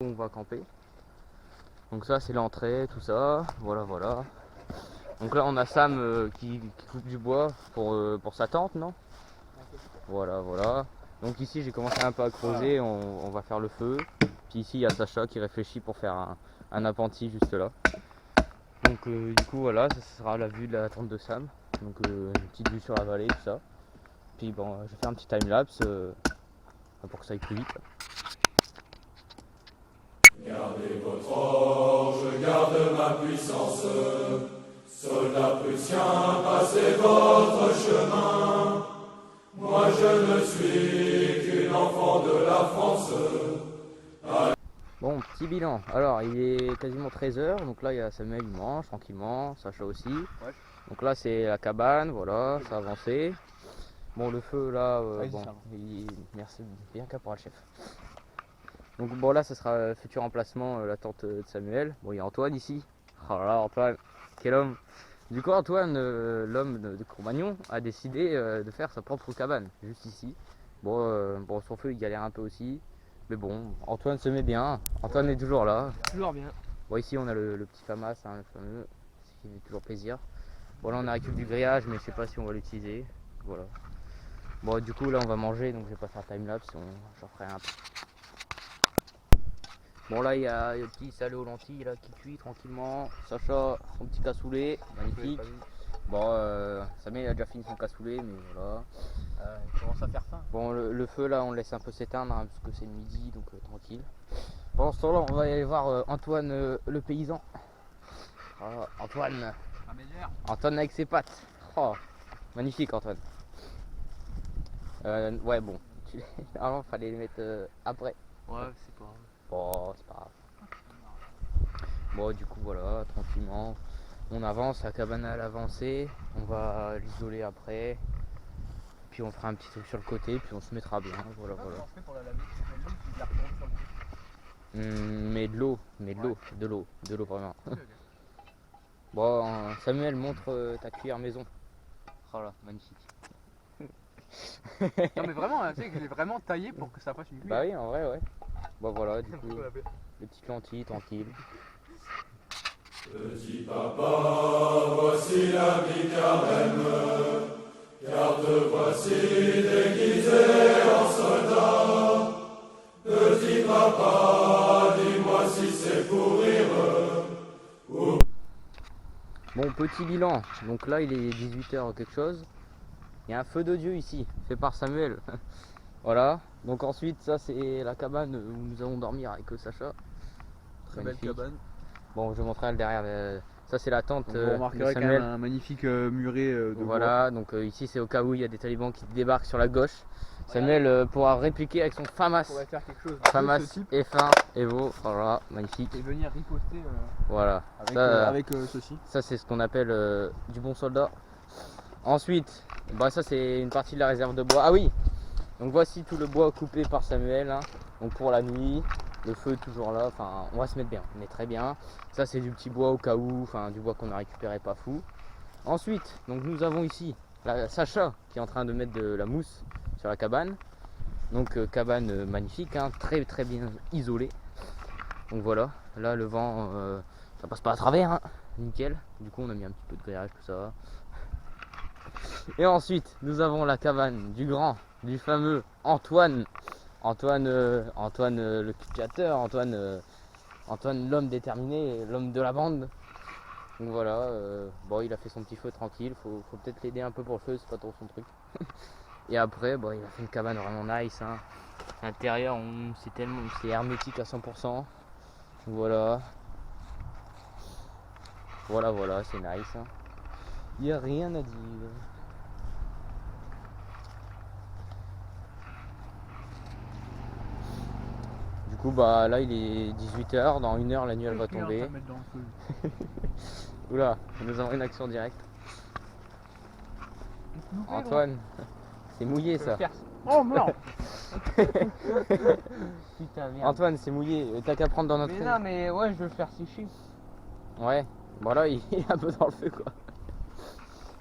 On va camper. Donc ça c'est l'entrée, tout ça, voilà voilà. Donc là on a Sam qui coupe du bois pour sa tente, non? Voilà voilà. Donc ici j'ai commencé un peu à creuser, on va faire le feu. Puis ici il y a Sacha qui réfléchit pour faire un appentis juste là. Donc du coup voilà, ça sera la vue de la tente de Sam. Donc une petite vue sur la vallée, tout ça. Puis bon, je vais faire un petit timelapse pour que ça aille plus vite. Gardez votre orge, garde ma puissance. Soldats prussiens, passez votre chemin. Moi je ne suis qu'une enfant de la France. Bon, petit bilan. Alors, il est quasiment 13h. Donc là, il y a Samuel, il mange tranquillement. Sacha aussi. Ouais. Donc là, c'est la cabane. Voilà, ça a avancé. Bon, le feu là, bon, merci bien caporal chef. Donc bon, là, ce sera le futur emplacement, la tente de Samuel. Bon, il y a Antoine ici. Oh là là, Antoine, quel homme. Du coup, Antoine, l'homme de Cro-Magnon, a décidé de faire sa propre cabane, juste ici. Bon, bon, son feu, il galère un peu aussi. Mais bon, Antoine se met bien. Antoine est toujours là. Toujours bien. Bon, ici, on a le petit FAMAS, hein, le fameux, ce qui fait toujours plaisir. Bon, là, on a récupéré du grillage, mais je sais pas si on va l'utiliser. Voilà. Bon, du coup, là, on va manger, donc je vais pas faire timelapse. J'en ferai un. Bon, là, il y a le petit salé aux lentilles là, qui cuit tranquillement. Sacha, son petit cassoulet, magnifique. Bon, Samuel a déjà fini son cassoulet, mais voilà. Il commence à faire faim. Bon, le feu là, on le laisse un peu s'éteindre, hein, parce que c'est le midi, donc tranquille. Pendant ce temps-là, on va aller voir Antoine le paysan. Oh, Antoine. Antoine avec ses pattes. Oh, magnifique, Antoine. Ouais, bon. Normalement, fallait les mettre après. Ouais, c'est pas grave. Bon, c'est pas grave. Bon, du coup, voilà, tranquillement. On avance, la cabane à l'avancée. On va l'isoler après. Puis on fera un petit truc sur le côté, puis on se mettra bien. Voilà, voilà. Mais de l'eau, de l'eau vraiment. Bon, Samuel, montre ta cuillère maison. Oh là, magnifique. Non mais vraiment, tu sais que je l'ai vraiment taillé pour que ça fasse une cuillère. Bah oui, en vrai, ouais. Bon voilà, du coup, les petites lentilles, tranquille. Petit papa, voici la vie carême, car te voici déguisé en soldat. Petit papa, dis-moi si c'est pour rire. Bon, petit bilan. Donc là, il est 18h quelque chose. Il y a un feu de Dieu ici, fait par Samuel. Voilà. Donc ensuite, ça c'est la cabane où nous allons dormir avec Sacha. Très belle cabane. Bon, je montrerai le derrière. Ça c'est la tente vous remarquerez de Samuel. quand même un magnifique muret de voilà, donc ici c'est au cas où il y a des talibans qui débarquent sur la gauche. Samuel pourra répliquer avec son FAMAS. On pourrait faire quelque chose FAMAS de ce type. F1 Evo, voilà, magnifique. Et venir riposter voilà. avec ceci. Ça c'est ce qu'on appelle du bon soldat. Ensuite, bah, ça c'est une partie de la réserve de bois. Ah oui, donc voici tout le bois coupé par Samuel, hein. Donc pour la nuit, le feu est toujours là, enfin on va se mettre bien, on est très bien. Ça c'est du petit bois au cas où, enfin du bois qu'on a récupéré pas fou. Ensuite, donc nous avons ici Sacha qui est en train de mettre de la mousse sur la cabane. Donc cabane magnifique, hein, très très bien isolée. Donc voilà, là le vent ça passe pas à travers, hein. Nickel. Du coup on a mis un petit peu de grillage, tout ça. Et ensuite nous avons la cabane du fameux Antoine. Antoine le cultivateur, Antoine l'homme déterminé, l'homme de la bande. Donc voilà, bon il a fait son petit feu tranquille, faut peut-être l'aider un peu pour le feu, c'est pas trop son truc. Et après bon, il a fait une cabane vraiment nice, hein. L'intérieur c'est hermétique à 100%. Voilà. Voilà, c'est nice, hein. Il n'y a rien à dire. Du coup bah là il est 18h, dans 1 heure la nuit elle va tomber. Oula, nous avons une action directe. Antoine, c'est mouillé ça. Oh merde. Putain, merde. Antoine, c'est mouillé, t'as qu'à prendre dans notre. Mais non mais ouais, je veux le faire sécher. Ouais, bon là il est un peu dans le feu quoi.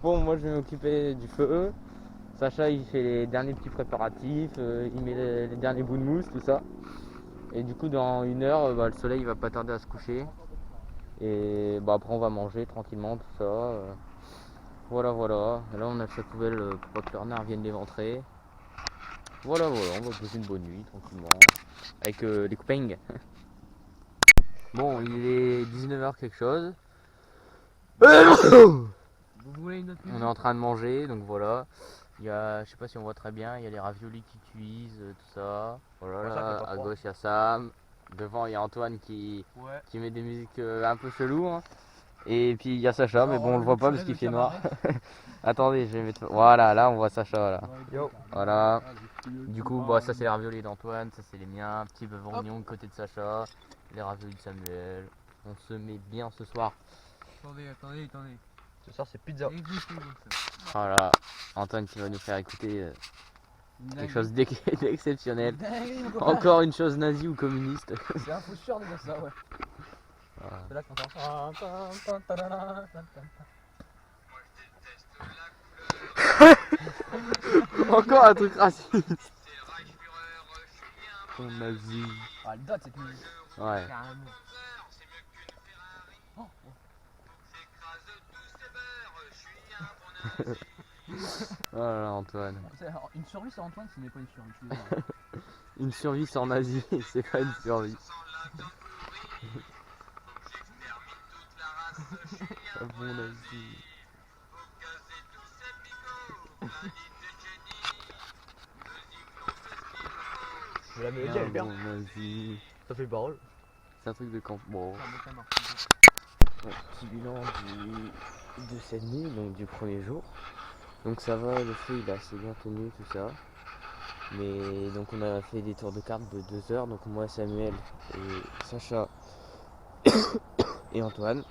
Bon, moi je vais m'occuper du feu. Sacha il fait les derniers petits préparatifs, il met les derniers bouts de mousse, tout ça. Et du coup, dans 1 heure, le soleil va pas tarder à se coucher. Et après, on va manger tranquillement, tout ça. Voilà, voilà. Et là, on a sa poubelle pour pas que Bernard vienne l'éventrer. Voilà, voilà. On va poser une bonne nuit tranquillement. Avec les copains. Bon, il est 19h quelque chose. Vous voulez une autre On est en train de manger, donc voilà. Il y a, je sais pas si on voit très bien, il y a les raviolis qui cuisent, tout ça. Voilà, Ouais, ça là, fait pas à froid. gauche il y a Sam. Devant il y a Antoine Ouais. qui met des musiques un peu chelou. Hein. Et puis il y a Sacha, mais bon on le voit pas parce qu'il fait noir. Attendez, je vais mettre. Voilà, là on voit Sacha là. Yo. Voilà. Du coup, ça c'est les raviolis d'Antoine, ça c'est les miens. Petit bœuf oignon de côté de Sacha. Les raviolis de Samuel. On se met bien ce soir. Attendez. Ce soir c'est pizza. Voilà. Antoine qui va nous faire écouter quelque chose d'exceptionnel. Encore une chose nazie ou communiste. C'est un fou sûr de dire ça, ouais. Voilà. C'est là qu'on entend. Encore un truc raciste. Oh, nazi. Ah, elle date cette musique. Ouais. Carrément. Oh, Oh là là, Antoine. Une survie sur Antoine, ce n'est pas une survie. Je suis désolé. Une survie sans nazi, c'est pas une survie. Un bon nazi. Mais la mélodie elle est bien. Bon nazi. Ça fait parole. C'est un truc de camp. Bon. Petit bilan de cette nuit, donc du premier jour. Donc ça va, le feu il a assez bien tenu, tout ça. Mais donc on a fait des tours de cartes de 2 heures, donc moi, Samuel et Sacha et Antoine.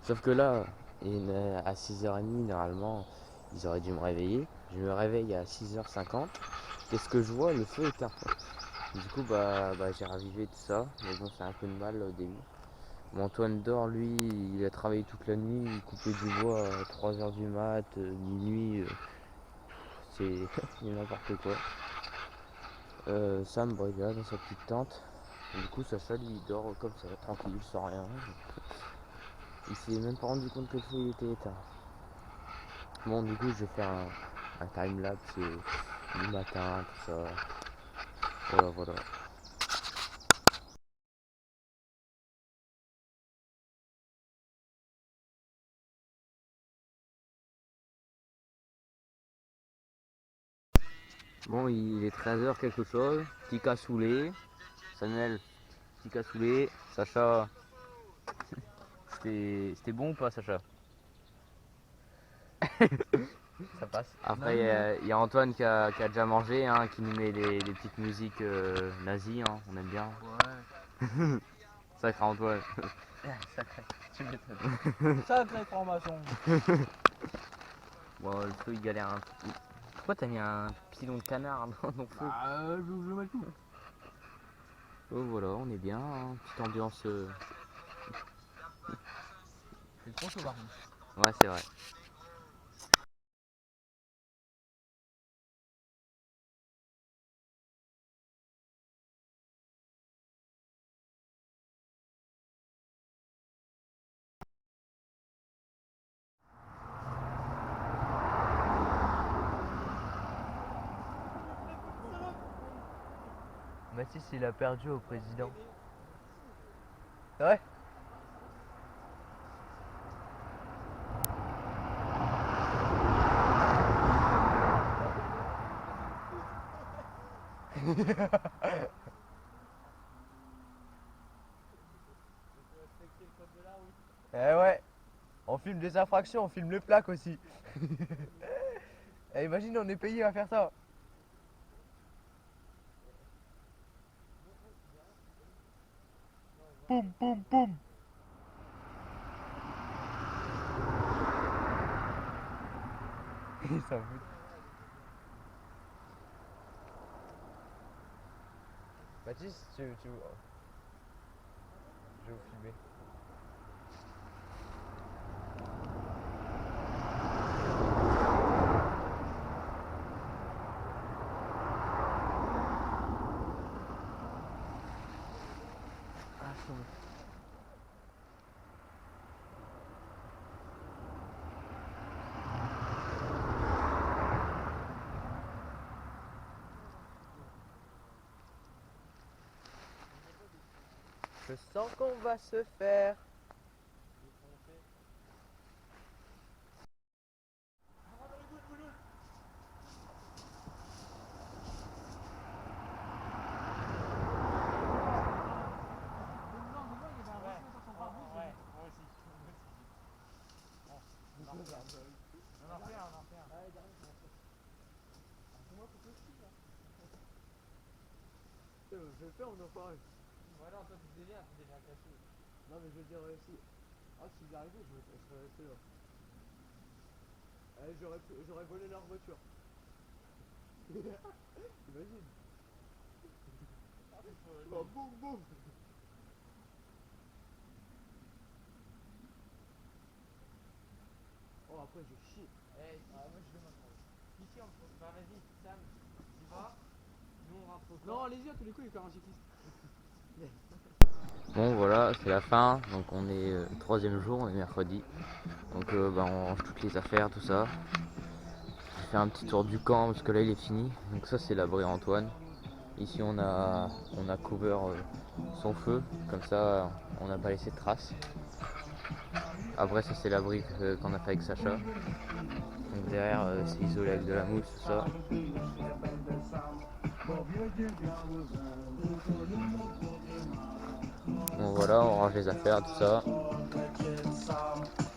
Sauf que là, à 6h30, normalement, ils auraient dû me réveiller. Je me réveille à 6h50. Qu'est-ce que je vois? Le feu éteint. Du coup, j'ai ravivé tout ça. Mais bon, c'est un peu de mal au début. Bon, Antoine dort, lui, il a travaillé toute la nuit. Il coupait du bois à 3h du mat, minuit. C'est n'importe quoi. Sam, il est là dans sa petite tente. Et du coup, Sacha, lui, il dort comme ça, tranquille, sans rien. Il s'est même pas rendu compte que le feu il était éteint. Bon, du coup, je vais faire un time-lapse du matin, tout ça. Voilà, voilà. Bon, il est 13h quelque chose. Petit cassoulet. Samuel, petit cassoulet. Sacha, c'était bon ou pas, Sacha? Ça passe. Après, il y a Antoine qui a déjà mangé, hein, qui nous met des petites musiques nazies, hein, on aime bien. Ouais. Sacré Antoine. Sacré. Tu m'étonnes. Sacré franc-maçon. Bon, le feu il galère un peu. Pourquoi t'as mis un pilon de canard dans ton feu? Je mets tout. Oh voilà, on est bien, hein, petite ambiance. C'est trop chaud par contre. Ouais, c'est vrai. Mathis il a perdu au président. Ouais. Eh ouais. On filme des infractions, on filme les plaques aussi. Eh, imagine on est payé à faire ça. Poum poum poum. Il s'en fout. Mathis, je vais vous filmer. Je sens qu'on va se faire. Je vais le faire, on en parle. Ouais, non, toi tu deviens, t'es déjà caché. Non, mais je veux dire aussi. Ah, si j'y arrivais, je serais resté là. Eh, j'aurais volé leur voiture. Imagine. Oh, boum, boum. Oh, après, je chie. Eh, moi je vais maintenant. Ici, bah vas-y, Sam, tu vas. Nous on rentre au camp. Non, allez-y, à tous les coups, il fait un cycliste. Bon voilà, c'est la fin, donc on est troisième jour, on est mercredi. Donc bah, on range toutes les affaires, tout ça. Je fais un petit tour du camp parce que là il est fini. Donc ça c'est l'abri Antoine. Ici on a couvert son feu, comme ça on n'a pas laissé de traces. Après ça c'est l'abri qu'on a fait avec Sacha. Donc derrière c'est isolé avec de la mousse, tout ça. Bon voilà, on range les affaires, tout ça.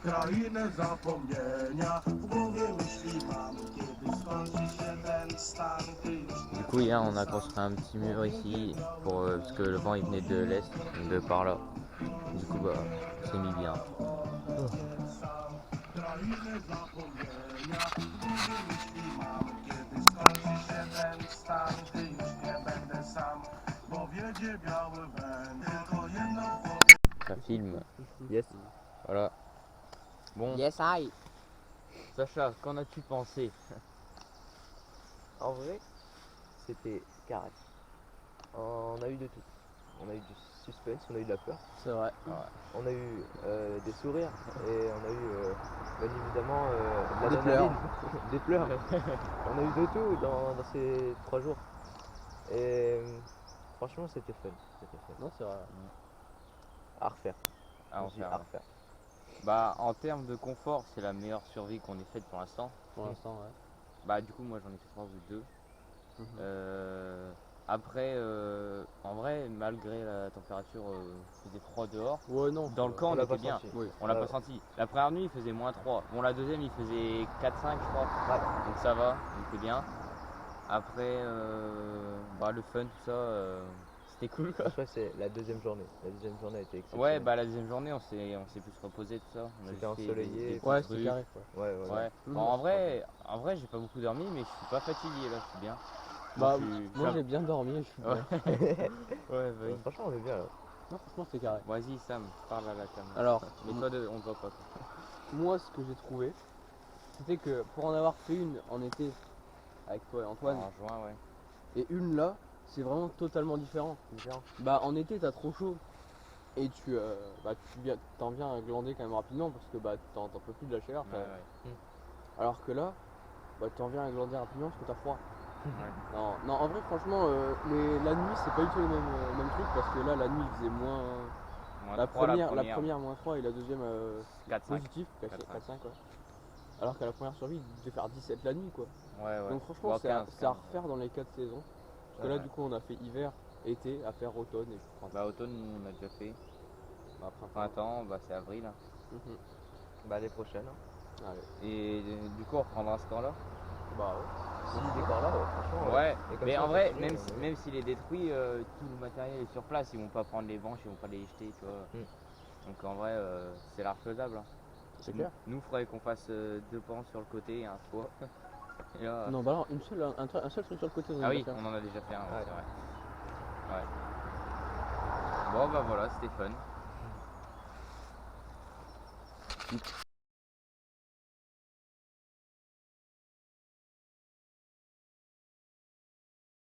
Krainę zapomnienia w głowie myśli mam, kiedy skończy się ten stan, ty już Du coup hier on a construit un petit mur ici pour, parce que le vent il venait de l'est, de par là. Du coup bah c'est mis bien. sam. Krainę zapomnienia w głowie myśli mam, kiedy skończy się ten stan, ty już nie będę sam, bo wiedzie biały węd, tylko jedno w głowie. Ça filme. Yes. Voilà. Bon, Yes, I. Sacha, qu'en as-tu pensé? En vrai, c'était carré. On a eu de tout. On a eu du suspense, on a eu de la peur. C'est vrai. On a eu des sourires et on a eu bien évidemment de Des l'adrénaline, des pleurs. On a eu de tout dans ces 3 jours. Et franchement, c'était fun. C'était fun. Non, c'est vrai. À refaire. Ah, on Je dis fait à un- refaire. Bah en termes de confort, c'est la meilleure survie qu'on ait faite pour l'instant. Pour l'instant, ouais. Bah du coup moi j'en ai fait 3 ou 2. Après, en vrai, malgré la température, il faisait froid dehors. Ouais, non. Dans le camp, on l'a était pas bien. senti. Oui. On l'a Ouais. pas senti. La première nuit, il faisait -3. Bon, la deuxième, il faisait 4-5, je crois. Ouais. Donc ça va, on était bien. Après, bah, le fun, tout ça, c'était cool quoi. Après, c'est la deuxième journée. La deuxième journée a été exceptionnelle. Ouais, bah la deuxième journée, on s'est plus reposé, tout ça. On a C'était juste fait ensoleillé. des petits Ouais, trucs. c'était carré, quoi. Ouais, Ouais. Mmh. Bon, en vrai, j'ai pas beaucoup dormi, mais je suis pas fatigué là, je suis bien. Bah, Je suis- moi j'ai bien dormi, je suis bien. Ouais, vas-y. Franchement, on est bien là. Non, franchement, c'était carré. Vas-y, Sam, parle à la caméra. Alors, Mais toi, on te voit pas. Toi. moi, ce que j'ai trouvé, c'était que pour en avoir fait une en été avec toi et Antoine, En juin, ouais. et une là, c'est vraiment totalement différent. Bah, en été, t'as trop chaud. Et t'en viens à glander quand même rapidement parce que bah, t'en peux plus de la chaleur. Ouais, ouais. Alors que là, bah, t'en viens à glander rapidement parce que t'as froid. Ouais. Non, en vrai, franchement, la nuit, c'est pas du tout le même truc parce que là, la nuit, il faisait moins. Moins La trois, première, moins 3 et la deuxième 4-5. positif, 4-5. 4-5, ouais. Alors qu'à la première survie, il devait faire 17 la nuit, quoi. Ouais, ouais. Donc franchement, Bon, c'est 15, à 15. refaire dans les 4 saisons. Parce que là, Ouais. du coup, on a fait hiver, été, à faire automne et printemps. Bah, automne, nous, on a déjà fait. Bah, printemps. Printemps, bah, c'est avril. Hein. Mhm. Bah, les prochaines. Hein. Allez. Et du coup, on reprendra ce camp-là. Bah ouais. Si le décor là, franchement. Ouais, Et comme mais ça, en on vrai, continue, même s'il est détruit, tout le matériel est sur place. Ils vont pas prendre les branches, ils vont pas les jeter, tu vois. Donc en vrai, c'est large faisable. Hein. C'est clair. Nous, faudrait qu'on fasse 2 pans sur le côté et un toit. Et là, Non, bah alors, un seul truc sur le côté, on ah en a oui, fait un. on en a déjà fait un, ouais, Ouais. c'est vrai. Ouais. Bon, bah voilà, c'était fun.